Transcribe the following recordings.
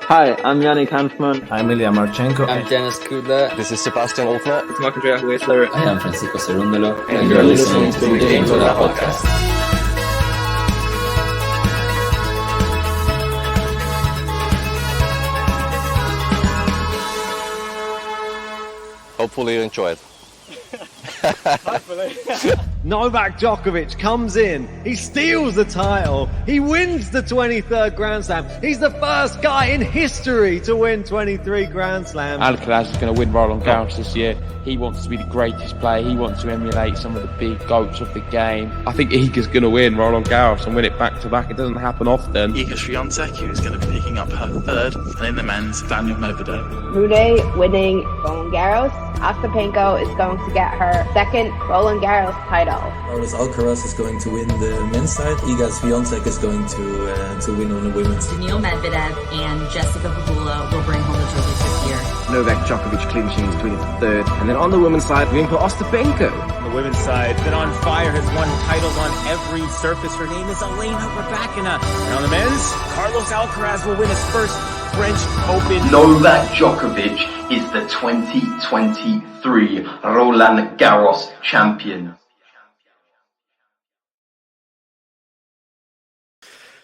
Hi, I'm Yannick Hanfman. I'm Ilya Marchenko. I'm Dennis Kudla. This is Sebastian Wolfner. It's Marc-Andrea Whistler. I am Francisco Cerundolo. And you're listening to the GTL podcast. Hopefully you enjoy it. Novak Djokovic comes in, he steals the title, he wins the 23rd Grand Slam. He's the first guy in history to win 23 Grand Slams. Alcaraz is going to win Roland Garros this year. He wants to be the greatest player. He wants to emulate some of the big goats of the game. I think Iga's going to win Roland Garros and win it back to back. It doesn't happen often. Iga Swiatek, who's going to be picking up her third, and in the men's, Daniel Medvedev. Rude winning Roland Garros. Ostapenko is going to get her second Roland Garros title. Carlos Alcaraz is going to win the men's side. Iga Swiatek is going to win on the women's. Daniil Medvedev and Jessica Pegula will bring home the trophies this year. Novak Djokovic clinching his 23rd. And then on the women's side, Bianca Andreescu. On the women's side, been on fire, has won titles on every surface. Her name is Elena Rybakina. And on the men's, Carlos Alcaraz will win his first French Open. Novak Djokovic is the 2023 Roland Garros champion.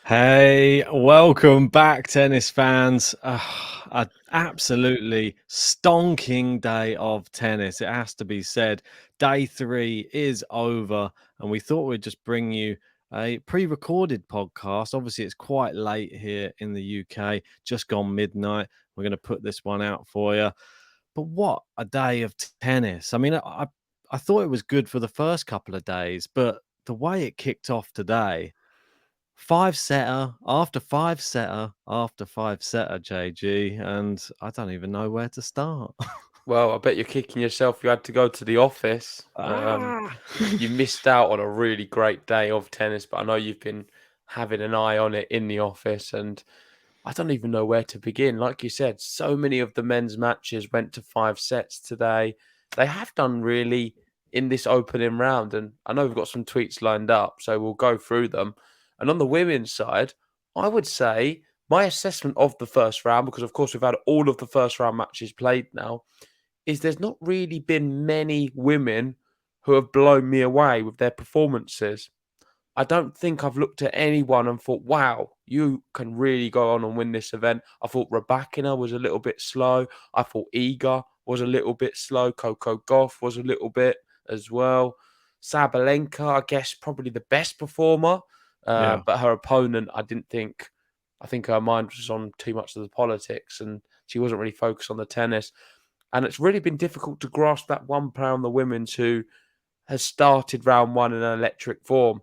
Hey, welcome back, tennis fans. An absolutely stonking day of tennis. It has to be said. Day 3 is over, and we thought we'd just bring you a pre-recorded podcast. Obviously, it's quite late here in the UK, just gone midnight. We're going to put this one out for you. But what a day of tennis. I mean, I thought it was good for the first couple of days, but the way it kicked off today, 5-setter after 5-setter after 5-setter, JG, and I don't even know where to start. Well, I bet you're kicking yourself. You had to go to the office. You missed out on a really great day of tennis, but I know you've been having an eye on it in the office, and I don't even know where to begin. Like you said, so many of the men's matches went to 5 sets today. They have done really in this opening round, and I know we've got some tweets lined up, so we'll go through them. And on the women's side, I would say my assessment of the first round, because of course we've had all of the first round matches played now, is there's not really been many women who have blown me away with their performances. I don't think I've looked at anyone and thought, wow, you can really go on and win this event. I thought Rybakina was a little bit slow. I thought Iga was a little bit slow. Coco Gauff was a little bit as well. Sabalenka, I guess, probably the best performer. But her opponent, I think her mind was on too much of the politics and she wasn't really focused on the tennis. And it's really been difficult to grasp that one player on the women's who has started round one in an electric form.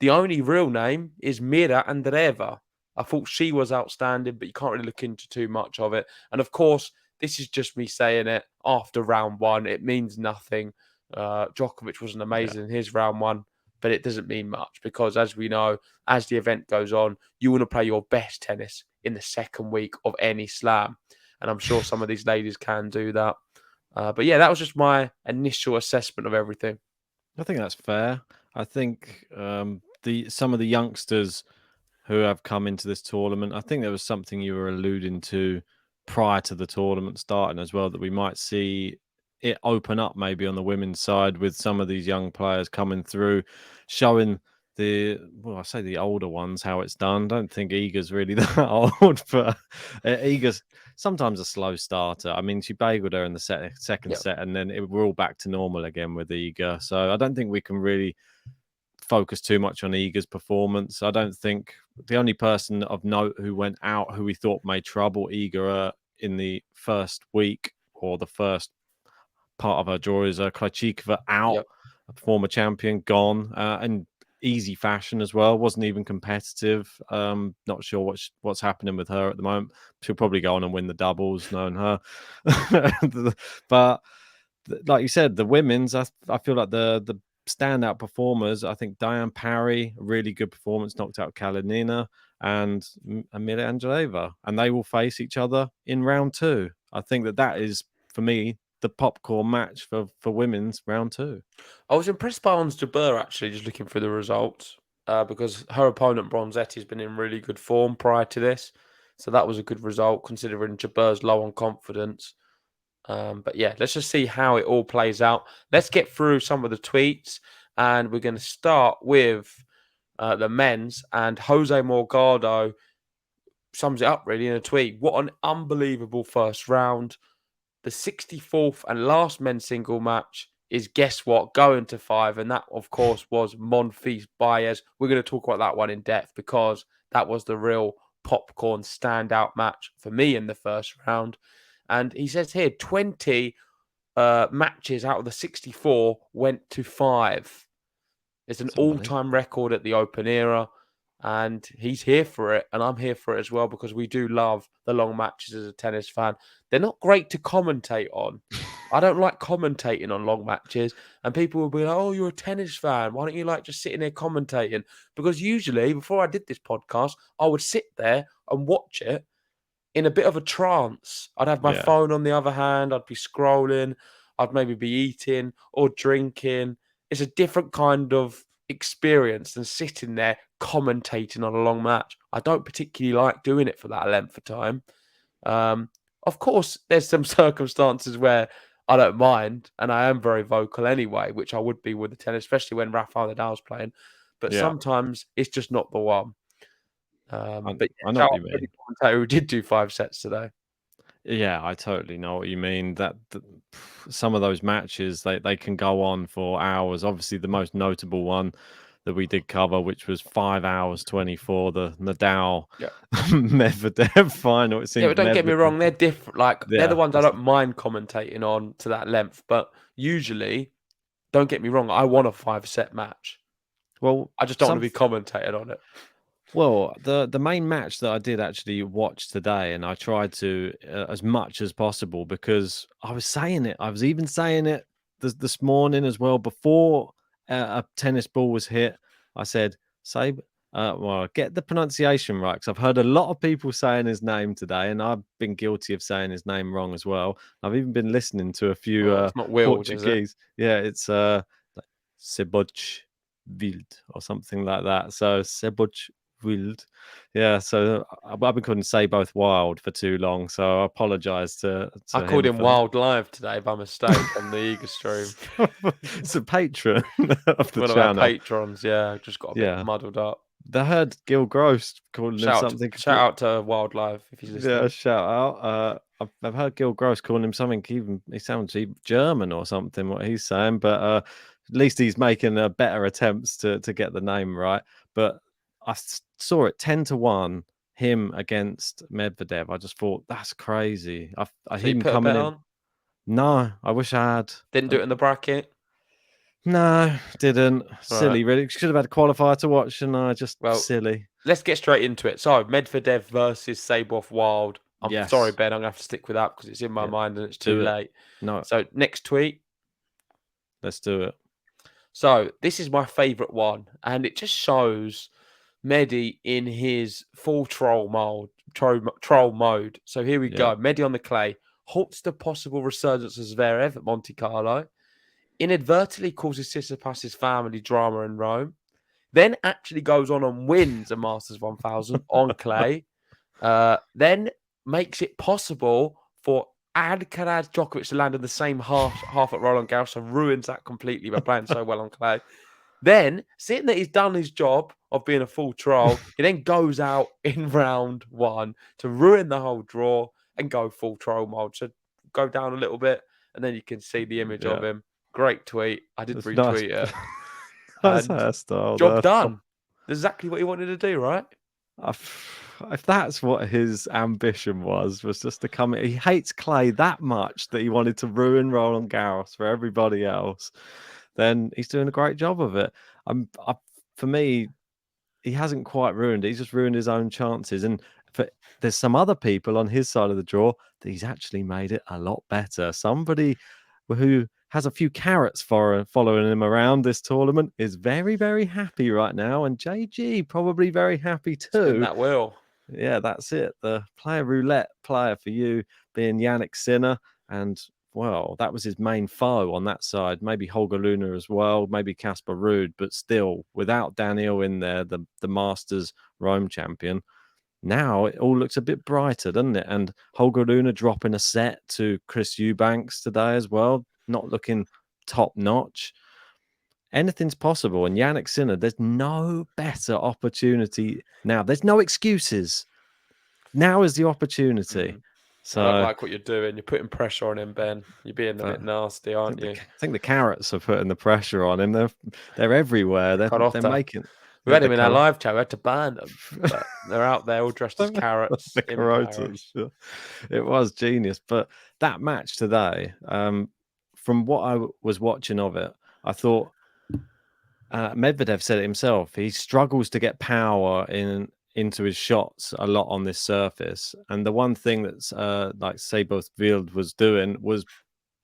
The only real name is Mira Andreeva. I thought she was outstanding, but you can't really look into too much of it. And of course, this is just me saying it after round one. It means nothing. Djokovic wasn't amazing in his round one, but it doesn't mean much because, as we know, as the event goes on, you want to play your best tennis in the second week of any slam. And I'm sure some of these ladies can do that. But yeah, that was just my initial assessment of everything. I think that's fair. I think some of the youngsters who have come into this tournament, I think there was something you were alluding to prior to the tournament starting as well, that we might see it open up maybe on the women's side with some of these young players coming through, showing the older ones how it's done. I don't think Iga's really that old, but Iga's sometimes a slow starter. I mean, she bageled her in the second set, and then we're all back to normal again with Iga. So I don't think we can really focus too much on Iga's performance. I don't think the only person of note who went out who we thought made trouble Iga in the first week or the first part of her draw is Krejcikova out, a former champion, gone, and easy fashion as well. Wasn't even competitive. Not sure what's happening with her at the moment. She'll probably go on and win the doubles, knowing her. But like you said, the women's, I feel like the standout performers, I think Diane Parry, a really good performance, knocked out Kalinina, and Mira Andreeva, and they will face each other in round 2. I think that is, for me, the popcorn match for women's round 2. I was impressed by Ons Jabeur, actually, just looking through the results, because her opponent Bronzetti has been in really good form prior to this. So that was a good result considering Jabeur's low on confidence. But yeah, let's just see how it all plays out. Let's get through some of the tweets, and we're going to start with the men's. And Jose Morgado sums it up really in a tweet. What an unbelievable first round. The 64th and last men's single match is, guess what, going to 5. And that, of course, was Monfils Baez. We're going to talk about that one in depth because that was the real popcorn standout match for me in the first round. And he says here 20 matches out of the 64 went to 5. It's an all-time record at the Open era. And he's here for it, and I'm here for it as well because we do love the long matches as a tennis fan. They're not great to commentate on. I don't like commentating on long matches, and people will be like, "Oh, you're a tennis fan. Why don't you like just sitting there commentating?" Because usually, before I did this podcast, I would sit there and watch it in a bit of a trance. I'd have my phone on the other hand. I'd be scrolling. I'd maybe be eating or drinking. It's a different kind of experience than sitting there commentating on a long match. I don't particularly like doing it for that length of time. Of course, there's some circumstances where I don't mind, and I am very vocal anyway, which I would be with the tennis, especially when Rafael Nadal's playing. But sometimes it's just not the one. But I know what you mean. Commentator who did do 5 sets today. Yeah, I totally know what you mean. Some of those matches they can go on for hours. Obviously, the most notable one that we did cover, which was 5 hours 24, the Nadal Medvedev final. It seems. Yeah, but don't get me wrong, they're different. Like they're the ones I don't mind commentating on to that length. But usually, don't get me wrong, I want a 5-set match. Well, I just don't want to be commentating on it. Well, the main match that I did actually watch today, and I tried to as much as possible because I was saying it. I was even saying it this morning as well before a tennis ball was hit. I said, get the pronunciation right, because I've heard a lot of people saying his name today, and I've been guilty of saying his name wrong as well. I've even been listening to a few it's not Wild, Portuguese. Yeah, it's Seboc Wild or something like that. So Seboc Wild. Yeah, so I've been calling say both wild for too long, so I apologize to I called him Wild Live today by mistake on the Eager stream. It's a patron of the one channel. Of our patrons, just got a bit muddled up. I heard Gil Gross calling him something. Shout out to Wild Live if he's listening. Yeah, shout out. I've heard Gil Gross calling him something. He sounds German or something. What he's saying, but at least he's making better attempts to get the name right. But I saw it 10-1 him against Medvedev. I just thought that's crazy. I So you him put coming a bet in. on? No, I wish I had. Didn't do it in the bracket. No, didn't. Silly, Right. really. Should have had a qualifier to watch, and silly. Let's get straight into it. So Medvedev versus Sabov Wild. I'm Yes. sorry, Ben. I'm gonna have to stick with that because it's in my mind and it's too late. No. So next tweet. Let's do it. So this is my favourite one, and it just shows Medi in his full troll mode. So here we go. Medi on the clay halts the possible resurgence of Zverev at Monte Carlo. Inadvertently causes Tsitsipas's family drama in Rome. Then actually goes on and wins a Masters 1000 on clay. Then makes it possible for Alcaraz Djokovic to land in the same half at Roland Garros, so ruins that completely by playing so well on clay. Then, seeing that he's done his job of being a full troll, he then goes out in round 1 to ruin the whole draw and go full troll mode. So go down a little bit, and then you can see the image of him. Great tweet. I did retweet it. Nice hairstyle. Job done. Exactly what he wanted to do, right? If that's what his ambition was just to come in. He hates clay that much that he wanted to ruin Roland Garros for everybody else, then he's doing a great job of it. For me, he hasn't quite ruined it. He's just ruined his own chances. And there's some other people on his side of the draw that he's actually made it a lot better. Somebody who has a few carrots following him around this tournament is very, very happy right now. And JG probably very happy too. That will. Yeah, that's it. The player roulette player for you being Yannick Sinner. And, well, that was his main foe on that side. Maybe Holger Luna as well. Maybe Casper Ruud. But still, without Daniel in there, the Masters Rome champion, now it all looks a bit brighter, doesn't it? And Holger Rune dropping a set to Chris Eubanks today as well, not looking top notch. Anything's possible. And Yannick Sinner, there's no better opportunity now. There's no excuses. Now is the opportunity. So I don't like what you're doing. You're putting pressure on him, Ben. You're being a bit nasty, aren't you? I think the Carrots are putting the pressure on him. They're everywhere. They're making. We had him in our live chat. We had to ban them, but they're out there all dressed as carrots. The Carotas. It was genius. But that match today, from what I was watching of it, I thought Medvedev said it himself. He struggles to get power into his shots a lot on this surface. And the one thing that's like Seboth Wild was doing was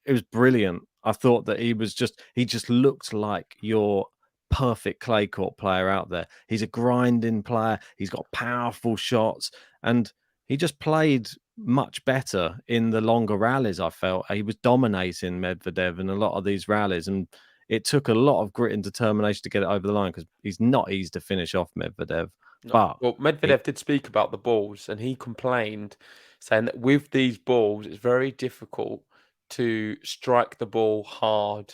it was brilliant. I thought that he just looked like your perfect clay court player out there. He's a grinding player. He's got powerful shots, and he just played much better in the longer rallies. I felt he was dominating Medvedev in a lot of these rallies, and it took a lot of grit and determination to get it over the line because he's not easy to finish off Medvedev. No. But well, Medvedev did speak about the balls, and he complained, saying that with these balls, it's very difficult to strike the ball hard.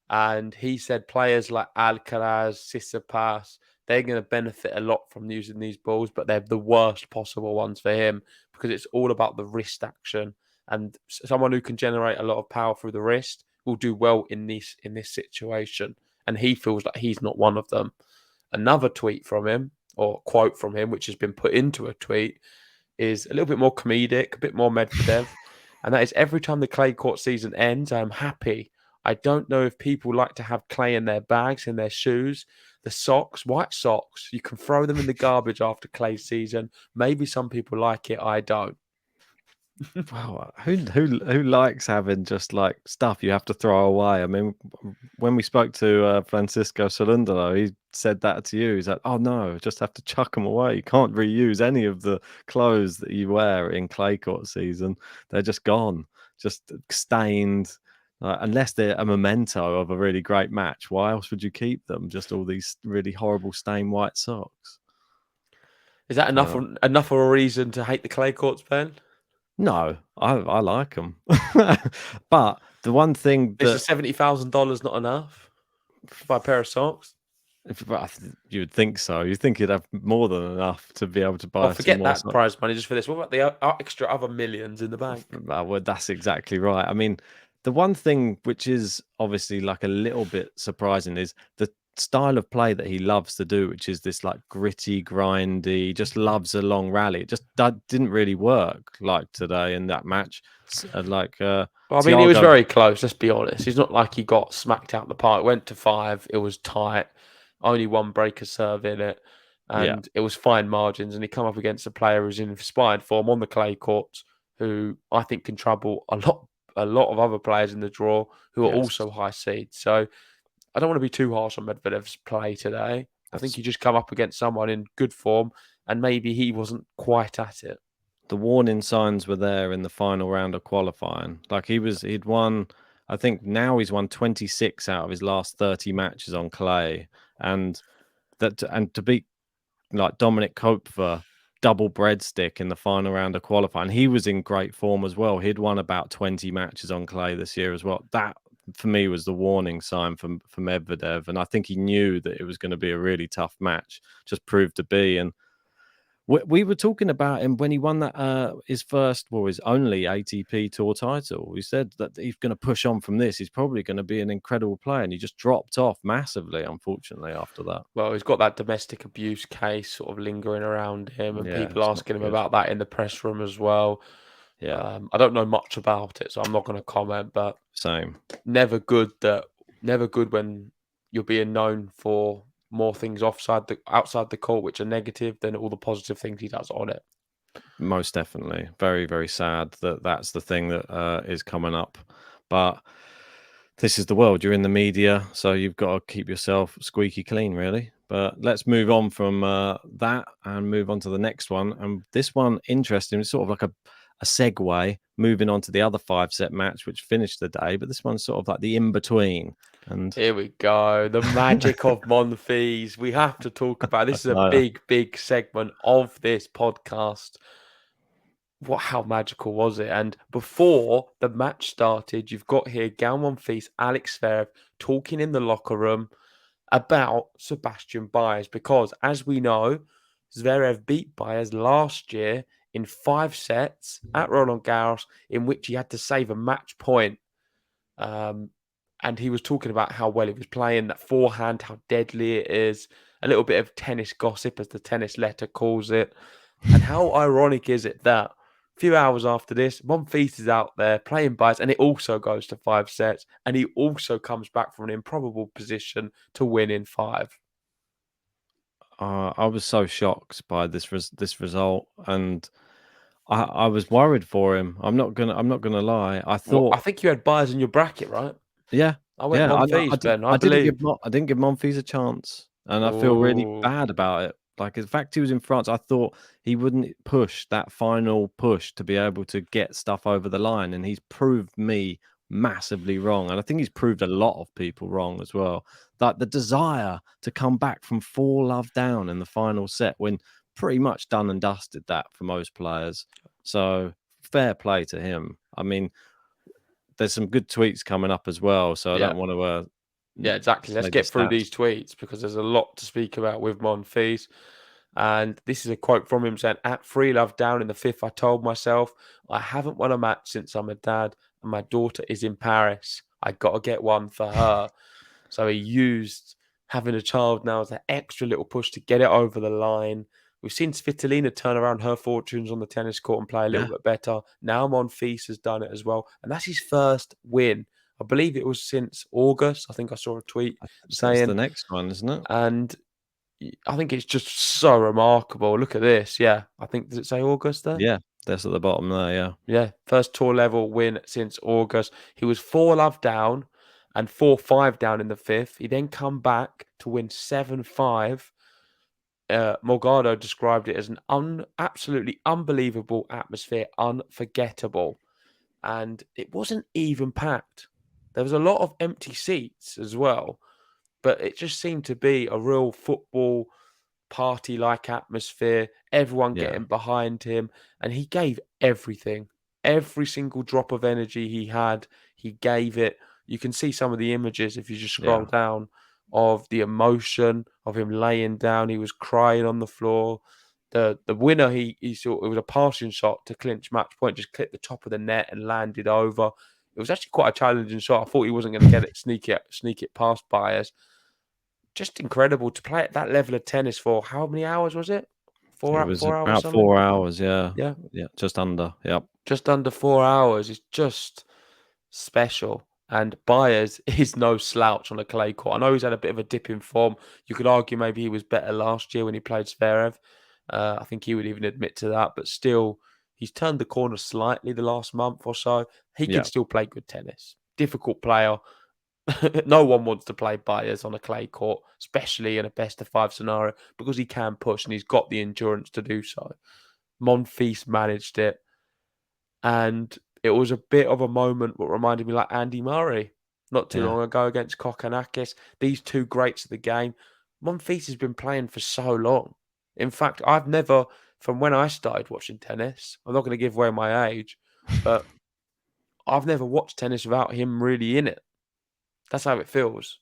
And he said players like Alcaraz, Tsitsipas, they're going to benefit a lot from using these balls, but they're the worst possible ones for him because it's all about the wrist action. And someone who can generate a lot of power through the wrist will do well in this situation. And he feels like he's not one of them. Another tweet from him, or quote from him, which has been put into a tweet, is a little bit more comedic, a bit more Medvedev. And that is, every time the clay court season ends, I'm happy. I don't know if people like to have clay in their bags, in their shoes, the socks, white socks. You can throw them in the garbage after clay season. Maybe some people like it. I don't. Wow, who likes having just like stuff you have to throw away? I mean, when we spoke to Francisco Cerundolo, he said that to you. He's like, "Oh no, just have to chuck them away. You can't reuse any of the clothes that you wear in clay court season. They're just gone, just stained." Unless they're a memento of a really great match, why else would you keep them? Just all these really horrible stained white socks. Is that enough of a reason to hate the clay courts, Ben? No, I like them. But the one thing that... Is $70,000 not enough to buy a pair of socks? You would think so. You think you'd have more than enough to be able to buy. Forget that prize money just for this. What about the extra other millions in the bank? Well, that's exactly right. I mean, the one thing which is obviously like a little bit surprising is the style of play that he loves to do, which is this like gritty, grindy, just loves a long rally. It just didn't really work like today in that match. He was very close, let's be honest. He's not like he got smacked out the park. It went to 5, it was tight, only one breaker serve in it, and it was fine margins, and he come up against a player who's in inspired form on the clay courts, who I think can trouble a lot of other players in the draw who are also high seeds. So I don't want to be too harsh on Medvedev's play today. I think you just come up against someone in good form, and maybe he wasn't quite at it. The warning signs were there in the final round of qualifying. Like he'd won, I think now he's won 26 out of his last 30 matches on clay. And to beat like Dominic Kopfer, double breadstick in the final round of qualifying, he was in great form as well. He'd won about 20 matches on clay this year as well. That, for me, was the warning sign for Medvedev. And I think he knew that it was going to be a really tough match, just proved to be. And we were talking about him when he won that his only ATP Tour title. We said that he's going to push on from this. He's probably going to be an incredible player, and he just dropped off massively, unfortunately, after that. Well, he's got that domestic abuse case sort of lingering around him, and people asking him about that in the press room as well. Yeah, I don't know much about it, so I'm not going to comment. But same. Never good when you're being known for more things outside the court which are negative than all the positive things he does on it. Most definitely. Very, very sad that that's the thing that is coming up. But this is the world. You're in the media, so you've got to keep yourself squeaky clean, really. But let's move on from that and move on to the next one. And this one, interesting. It's sort of like a segue, moving on to the other 5-set match, which finished the day. But this one's sort of like the in-between. And here we go. The magic of Monfils. We have to talk about this. Is a big segment of this podcast. How magical was it? And before the match started, you've got here Gael Monfils, Alex Zverev talking in the locker room about Sebastian Baez, because as we know, Zverev beat Baez last year in 5 sets at Roland Garros, in which he had to save a match point. And he was talking about how well he was playing, that forehand, how deadly it is, a little bit of tennis gossip, as the tennis letter calls it. And how ironic is it that a few hours after this, Monfils is out there playing Baez, and it also goes to 5 sets, and he also comes back from an improbable position to win in 5. I was so shocked by this result, and I was worried for him. I'm not gonna lie. I thought I think you had Baez in your bracket, right? Yeah, I went Monfils, Ben. I didn't give Monfils a chance, and I feel really bad about it. Like, in fact, he was in France. I thought he wouldn't push that final push to be able to get stuff over the line, and he's proved me massively wrong. And I think he's proved a lot of people wrong as well. Like, the desire to come back from 4-love down in the final set, when pretty much done and dusted that for most players. So fair play to him. I mean, there's some good tweets coming up as well, so I don't want to. Yeah, exactly. Let's get through these tweets, because there's a lot to speak about with Monfils. And this is a quote from him saying, "At 3-love down in the 5th, I told myself, I haven't won a match since I'm a dad, and my daughter is in Paris. I got to get one for her." So he used having a child now as an extra little push to get it over the line. We've seen Svitolina turn around her fortunes on the tennis court and play a little bit better. Now Monfils has done it as well. And that's his first win. I believe it was since August. I think I saw a tweet saying... That's the next one, isn't it? And I think it's just so remarkable. Look at this. Yeah. I think, does it say August there? Yeah, that's at the bottom there, yeah. Yeah. First tour level win since August. He was 4-love down and 4-5 down in the 5th. He then come back to win 7-5. Morgado described it as an absolutely unbelievable atmosphere, unforgettable. And it wasn't even packed. There was a lot of empty seats as well, but it just seemed to be a real football party-like atmosphere, everyone getting behind him, and he gave everything. Every single drop of energy he had, he gave it. You can see some of the images if you just scroll down of the emotion of him laying down. He was crying on the floor. The winner, he saw, it was a passing shot to clinch match point, just clipped the top of the net and landed over. It was actually quite a challenging shot. I thought he wasn't going to get it, sneak it past Baez. Just incredible to play at that level of tennis for how many hours was it? 4 hours? About 4 hours, yeah. Yeah, just under, just under 4 hours. It's just special. And Baez is no slouch on a clay court. I know he's had a bit of a dip in form. You could argue maybe he was better last year when he played Zverev. I think he would even admit to that. But still, he's turned the corner slightly the last month or so. He can still play good tennis. Difficult player. No one wants to play Baez on a clay court, especially in a best-of-5 scenario, because he can push and he's got the endurance to do so. Monfils managed it. And it was a bit of a moment what reminded me like Andy Murray not too long ago against Kokkinakis. These two greats of the game. Monfils has been playing for so long. In fact, I've never, from when I started watching tennis, I'm not going to give away my age, but I've never watched tennis without him really in it. That's how it feels.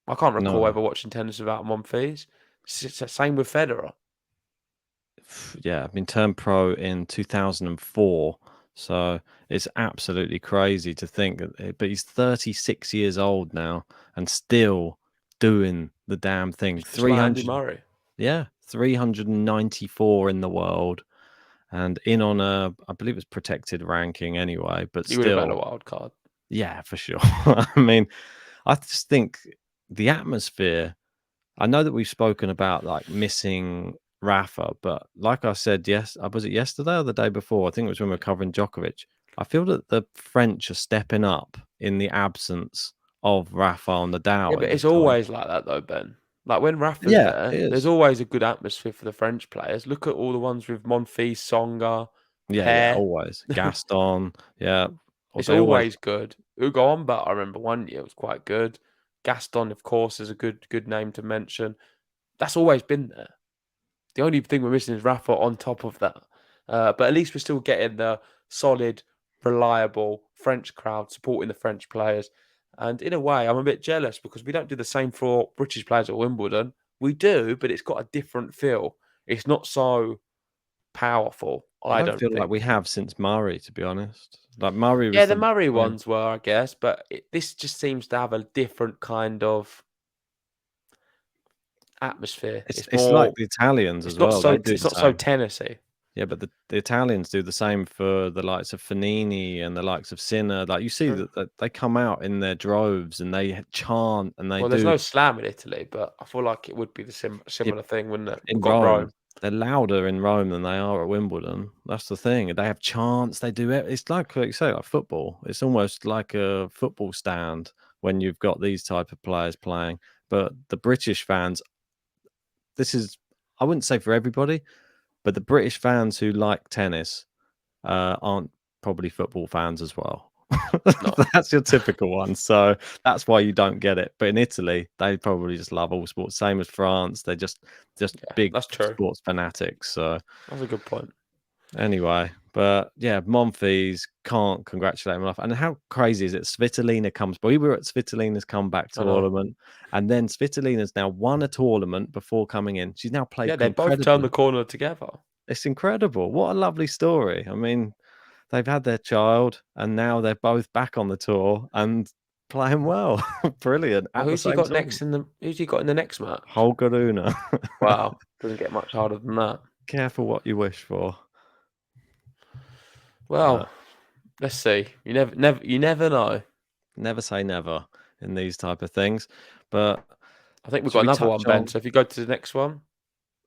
I can't recall ever watching tennis without Monfils. It's the same with Federer. Yeah, I mean, turned pro in 2004. So it's absolutely crazy to think. But he's 36 years old now and still doing the damn thing. 300 Andy Murray. Yeah, 394 in the world. And in on a, I believe it's protected ranking anyway, but he would have had a wild card. Yeah, for sure. I mean, I just think the atmosphere, I know that we've spoken about like missing Rafa, but like I said, was it yesterday or the day before? I think it was when we were covering Djokovic. I feel that the French are stepping up in the absence of Rafa on the Dow. Yeah, but it's always like that though, Ben. Like when Rafa's there, there's always a good atmosphere for the French players. Look at all the ones with Monfils, Tsonga, yeah, always. Gaston, It's always good. Ugo Humbert, I remember one year was quite good. Gaston, of course, is a good name to mention. That's always been there. The only thing we're missing is Rafa on top of that. But at least we're still getting the solid, reliable French crowd supporting the French players. And in a way, I'm a bit jealous because we don't do the same for British players at Wimbledon. We do, but it's got a different feel. It's not so powerful. I I don't don't feel like think. we have since Murray, to be honest. Like Murray Yeah, was the the Murray ones were, I guess, but this just seems to have a different kind of atmosphere. It's more like the Italians as well. They do It's the not so same. Tennessee. Yeah, but the Italians do the same for the likes of Fanini and the likes of Sinner. Like you see that they come out in their droves and they chant and they Well, do. there's no slam in Italy, but I feel like it would be the similar thing, wouldn't it? In We've got Rome. They're louder in Rome than they are at Wimbledon. That's the thing. They have chants. They do it. It's like you say, like football. It's almost like a football stand when you've got these type of players playing. But the British fans, this is, I wouldn't say for everybody, but the British fans who like tennis aren't probably football fans as well. No. That's your typical one. So that's why you don't get it. But in Italy, they probably just love all sports. Same as France. They're just big that's true. sports fanatics. So That's a good point. Anyway, but yeah, Monfils can't congratulate him enough. And how crazy is it? Svitolina comes, but we were at Svitolina's comeback tournament, and then Svitolina's now won a tournament before coming in. She's now played. Yeah, they both turned the corner together. It's incredible. What a lovely story. I mean, they've had their child, and now they're both back on the tour and playing well. Brilliant. Well, who's he got next in the? Who's he got in the next match? Holger Rune. Wow, doesn't get much harder than that. Careful what you wish for. Well, let's see. You never know. Never say never in these type of things. But I think we've got another one, Ben. So if you go to the next one,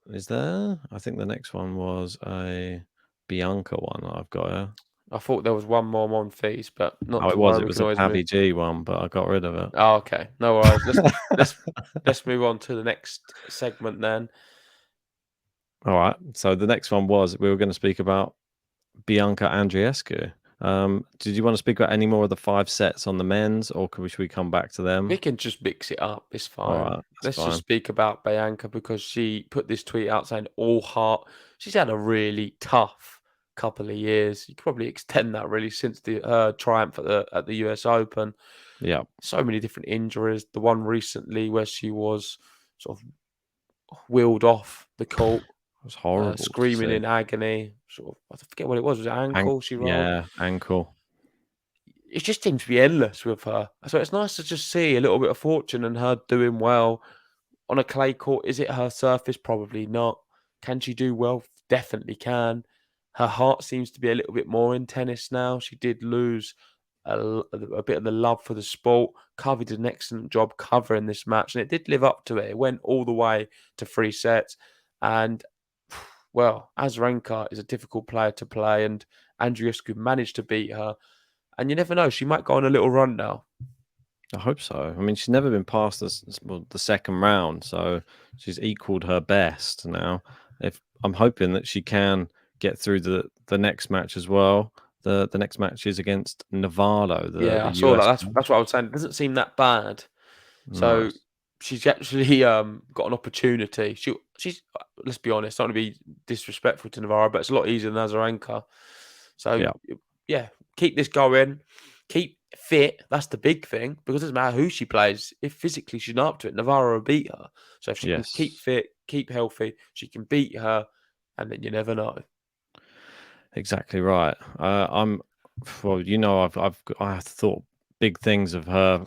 is there? I think the next one was a Bianca one. I've got here. I thought there was one more Monfils, but not. Oh, it was. It was a Pavi G one, but I got rid of it. Oh, okay. No worries. Let's move on to the next segment then. All right. So the next one was we were going to speak about Bianca Andreescu. Did you want to speak about any more of the 5 sets on the men's, or should we come back to them? We can just mix it up. It's fine. All right, Let's just speak about Bianca because she put this tweet out saying all heart. She's had a really tough couple of years. You could probably extend that really since the triumph at the US Open. Yeah. So many different injuries. The one recently where she was sort of wheeled off the court. It was horrible. Screaming in agony. Sort of, I forget what it was. Was it ankle she rolled? Yeah, ankle. It just seems to be endless with her. So it's nice to just see a little bit of fortune and her doing well on a clay court. Is it her surface? Probably not. Can she do well? Definitely can. Her heart seems to be a little bit more in tennis now. She did lose a bit of the love for the sport. Covey did an excellent job covering this match, and it did live up to it. It went all the way to 3 sets. And, well, Azarenka is a difficult player to play, and Andreescu managed to beat her. And you never know, she might go on a little run now. I hope so. I mean, she's never been past the second round, so she's equaled her best now. I'm hoping that she can get through the next match as well. The next match is against Navarro. I saw that. That's what I was saying. It doesn't seem that bad. So Nice. she's actually got an opportunity. She's let's be honest, not to be disrespectful to Navarro, but it's a lot easier than Azarenka. So yeah, keep this going. Keep fit. That's the big thing because it doesn't matter who she plays. If physically she's not up to it, Navarro will beat her. So if she can keep fit, keep healthy, she can beat her, and then you never know. Exactly right. Well, you know, I thought big things of her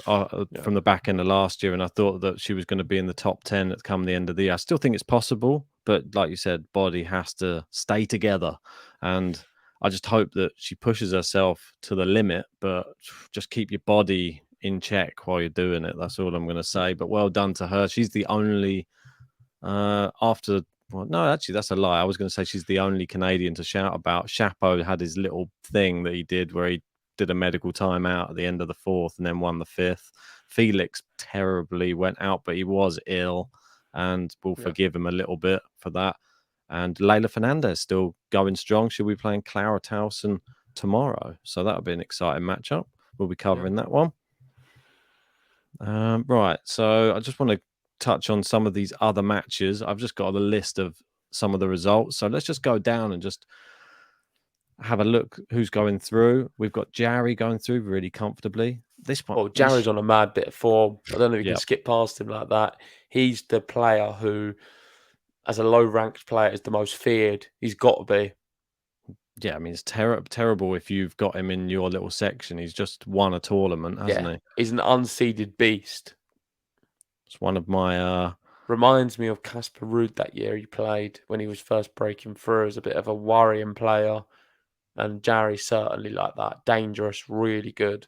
from the back end of last year, and I thought that she was going to be in the top 10 at come the end of the year. I still think it's possible, but like you said, body has to stay together, and I just hope that she pushes herself to the limit, but just keep your body in check while you're doing it. That's all I'm going to say. But well done to her. She's the only well, no, actually, that's a lie. I was going to say she's the only Canadian to shout about. Chapeau had his little thing that he did where he did a medical timeout at the end of the 4th and then won the 5th. Felix terribly went out, but he was ill, and we'll forgive him a little bit for that. And Leylah Fernandez still going strong. She'll be playing Clara Towson tomorrow. So that'll be an exciting matchup. We'll be covering that one. Right. So I just want to touch on some of these other matches. I've just got a list of some of the results. So let's just go down and just have a look who's going through. We've got Jarry going through really comfortably. This one. Well, Jarry's on a mad bit of form. I don't know if you Yep. can skip past him like that. He's the player who, as a low-ranked player, is the most feared. He's got to be. Yeah, I mean, it's terrible if you've got him in your little section. He's just won a tournament, hasn't he? He's an unseeded beast. It's one of my... Reminds me of Casper Ruud that year he played when he was first breaking through as a bit of a worrying player. And Jarry's certainly like that. Dangerous, really good.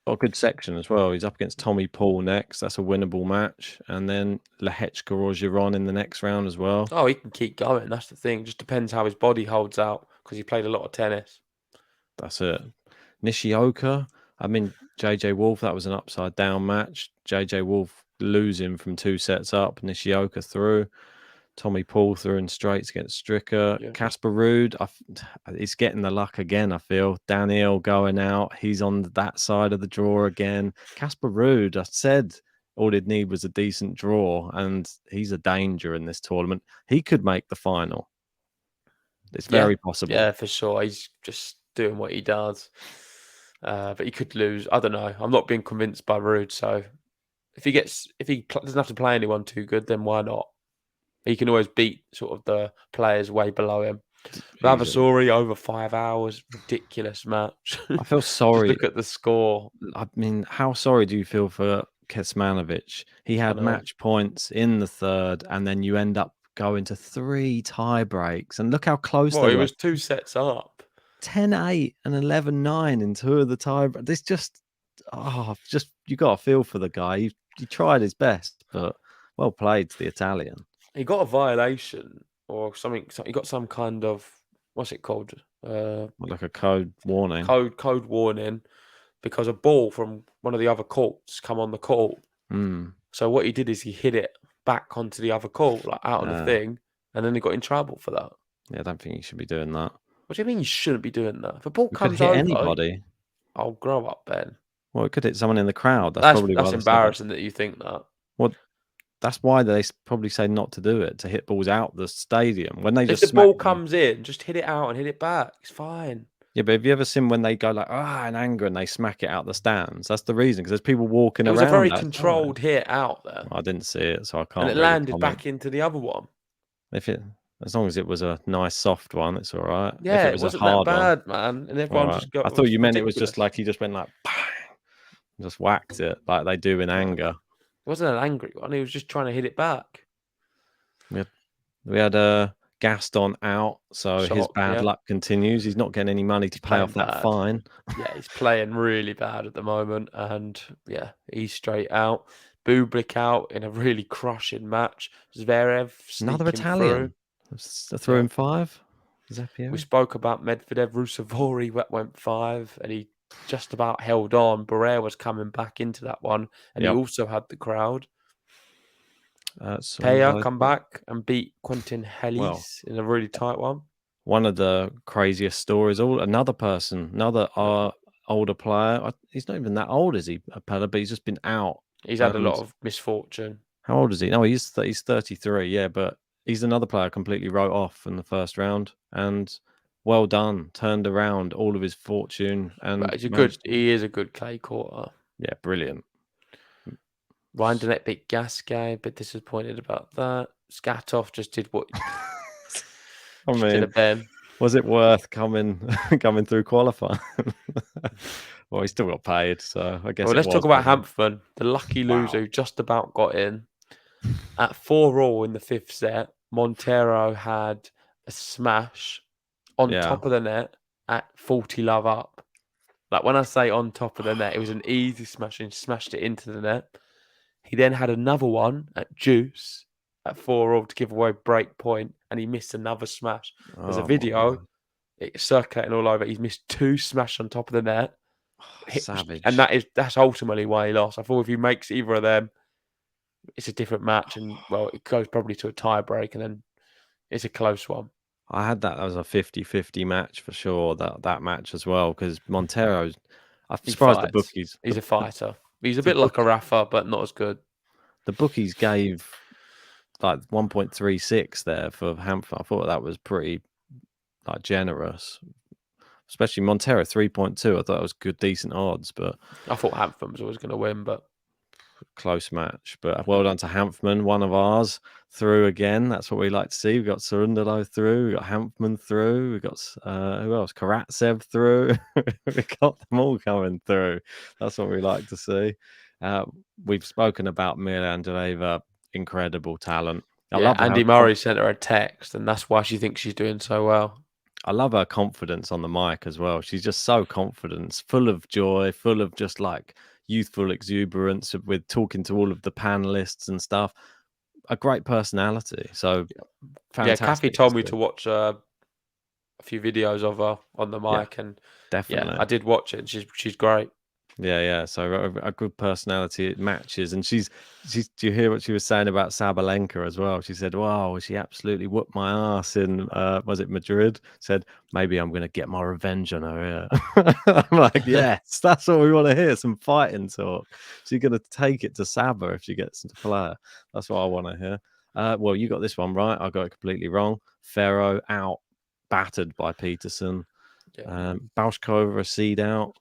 Got a good section as well. He's up against Tommy Paul next. That's a winnable match. And then Lehechka Orgeron in the next round as well. Oh, he can keep going. That's the thing. Just depends how his body holds out because he played a lot of tennis. That's it. Nishioka. I mean, JJ Wolf, that was an upside down match. JJ Wolf losing from 2 sets up. Nishioka through. Tommy Paul through in straights against Stricker. Casper Ruud, he's getting the luck again, I feel. Daniel going out. He's on that side of the draw again. Casper Ruud, I said all he'd need was a decent draw, and he's a danger in this tournament. He could make the final. It's very possible. Yeah, for sure. He's just doing what he does. But he could lose. I don't know. I'm not being convinced by Ruud, so if he doesn't have to play anyone too good, then why not? He can always beat sort of the players way below him. Vavasori over 5 hours, ridiculous match. I feel sorry. Look at the score. I mean, how sorry do you feel for Kecmanovic? He had match points in the third, and then you end up going to 3 tie breaks. And look how close they were. He was 2 sets up. 10-8 and 11-9 in 2 of the tie breaks. This just you got to feel for the guy. He tried his best, but well played to the Italian. He got a violation or something. He got some kind of, what's it called? Like a code warning. Code warning because a ball from one of the other courts come on the court. So what he did is he hit it back onto the other court, like out on the thing, and then he got in trouble for that. Yeah, I don't think you should be doing that. What do you mean you shouldn't be doing that? If a ball could comes hit over, anybody. I'll grow up, Ben. Well, it could hit someone in the crowd. That's embarrassing that you think that. Well, that's why they probably say not to do it, to hit balls out the stadium. When they if just the ball comes in, just hit it out and hit it back. It's fine. Yeah, but have you ever seen when they go like in anger and they smack it out the stands? That's the reason, because there's people walking around. It was a very controlled hit out there. I didn't see it, so I can't. And it landed back into the other one. As long as it was a nice soft one, it's all right. Yeah, if it wasn't a hard that bad, man. And everyone just got. I thought you meant it was just like he just went like, bang, just whacked it like they do in anger. It wasn't an angry one. He was just trying to hit it back. We had Gaston out, so his bad luck continues. He's not getting any money to pay off that fine. Yeah, he's playing really bad at the moment, and yeah, he's straight out. Bublik out in a really crushing match. Zverev another Italian through in 5. We spoke about Medvedev, Rusevori went 5, and he just about held on. Barrera was coming back into that one, and he also had the crowd. Peya come back and beat Quentin Hellis in a really tight one. One of the craziest stories. Another older player. He's not even that old, is he, Pella? But he's just been out. He's had a lot of misfortune. How old is he? No, he's 33. Yeah, but he's another player completely wrote off in the first round. And well done, turned around all of his fortune. And he is a good clay quarter. Yeah, brilliant. Ryan Donnet beat Gasquet, a bit disappointed about that. Skatov just did what I mean, was it worth coming through qualifying? Well, he still got paid, so I guess. Well, let's talk about Hanfman, the lucky loser who just about got in. At 4-all in the 5th set, Montero had a smash on top of the net at 40 love up. Like when I say on top of the net, it was an easy smash and smashed it into the net. He then had another one at deuce at 4-all to give away break point, and he missed another smash. There's a video, it's circulating all over. He's missed 2 smash on top of the net. Savage. And that's ultimately why he lost. I thought if he makes either of them, it's a different match, and it goes probably to a tie break, and then it's a close one. I had that as a 50-50 match for sure, that match as well, because Montero's, I'm surprised the bookies. He's a fighter. He's a bit like a Rafa, but not as good. The bookies gave like 1.36 there for Hampton. I thought that was pretty like generous. Especially Montero 3.2. I thought it was good, decent odds, but I thought Hampton was always going to win, but close match. But well done to Hampman, one of ours through again. That's what we like to see. We've got Surundalo through, we got Hampman through, we got who else? Karatsev through. We got them all coming through. That's what we like to see. We've spoken about Mila Andreeva, incredible talent. I love Andy Murray sent her a text, and that's why she thinks she's doing so well. I love her confidence on the mic as well. She's just so confident, full of joy, full of just like youthful exuberance with talking to all of the panelists and stuff. A great personality. So fantastic. Yeah, Kathy told me to watch a few videos of her on the mic, and definitely, I did watch it. And she's great. Yeah. So a good personality, it matches. And she's. Do you hear what she was saying about Sabalenka as well? She said, "Wow, she absolutely whooped my ass in was it Madrid?" Said, "Maybe I'm going to get my revenge on her." Yeah. I'm like, yes, that's what we want to hear. Some fighting talk. She's going to take it to Saba if she gets into play. That's what I want to hear. Well, you got this one right. I got it completely wrong. Ferro out, battered by Peterson. Bauskova a seed out.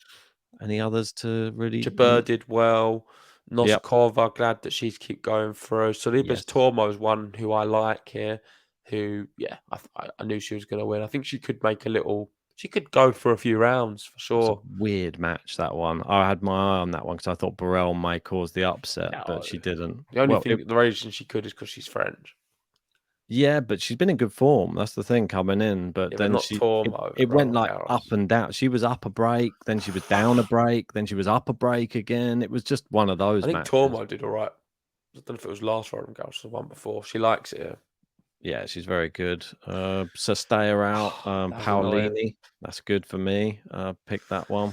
Any others to really? Jabeur did well. Noskova, glad that she's keep going through. Solibas Tormo is one who I like here. Who, I knew she was going to win. I think she could make she could go for a few rounds for sure. It's a weird match, that one. I had my eye on that one because I thought Burrell may cause the upset, but she didn't. The only thing, the reason she could is because she's French. Yeah, but she's been in good form. That's the thing coming in. But then it went like up and down. She was up a break, then she was down a break, then she was up a break again. It was just one of those. I think matches. Tormo did all right. I don't know if it was last Roland Garros or the one before. She likes it here. Yeah, she's very good. Sestaya out. Paolini. That's good for me. Pick that one.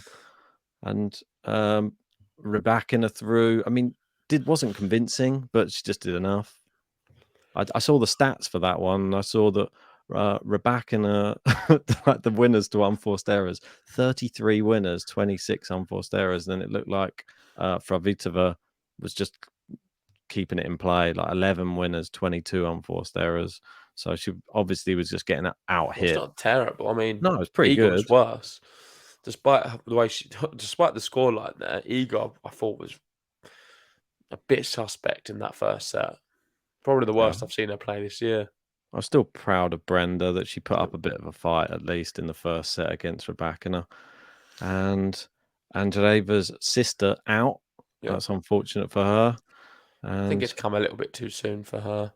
And Rybakina through. I mean, wasn't convincing, but she just did enough. I saw the stats for that one. And I saw that Rybakina, like the winners to unforced errors, 33 winners, 26 unforced errors. And then it looked like Fravitova was just keeping it in play, like 11 winners, 22 unforced errors. So she obviously was just getting out hit. It's not terrible. I mean, no, it's pretty good. Was worse. Despite the way despite the scoreline there, Igor I thought was a bit suspect in that first set. Probably the worst I've seen her play this year. I'm still proud of Brenda that she put up a bit of a fight, at least in the first set against Rybakina. And Andreeva's sister out. That's unfortunate for her. And I think it's come a little bit too soon for her.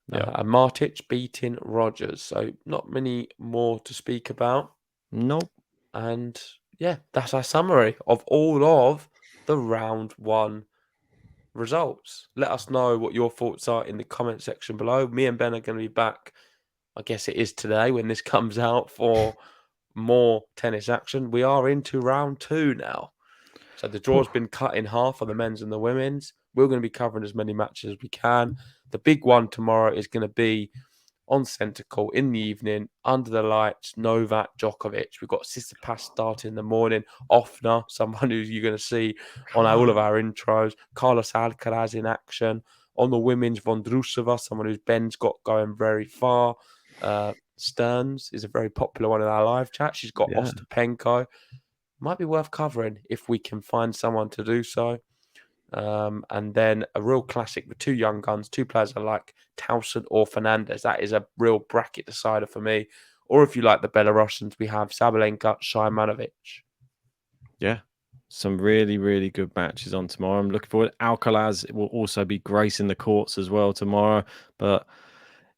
And Martic beating Rogers. So not many more to speak about. Nope. And that's our summary of all of the round one results. Let us know what your thoughts are in the comment section below. Me and Ben are going to be back, I guess it is today when this comes out, for more tennis action. We are into round 2 now. So the draw's been cut in half for the men's and the women's. We're going to be covering as many matches as we can. The big one tomorrow is going to be on Centre Court in the evening, under the lights, Novak Djokovic. We've got Tsitsipas starting in the morning, Offner, someone who you're going to see on all of our intros, Carlos Alcaraz in action. On the women's, Vondrousova, someone who's Ben's got going very far. Stearns is a very popular one in our live chat. She's got Ostapenko. Might be worth covering if we can find someone to do so. And then a real classic with 2 young guns, 2 players I like, Towson or Fernandez. That is a real bracket decider for me. Or if you like the Belarusians, we have Sabalenka, Shimanovic. Yeah. Some really, really good matches on tomorrow. I'm looking forward. Alcaraz will also be gracing the courts as well tomorrow. But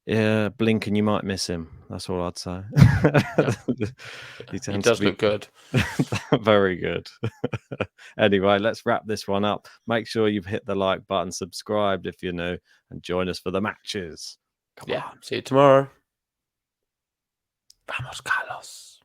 yeah, Blinken, you might miss him. That's all I'd say. He does look good. Very good. Anyway, let's wrap this one up. Make sure you've hit the like button, subscribed if you're new, and join us for the matches. Come on. See you tomorrow. Vamos, Carlos.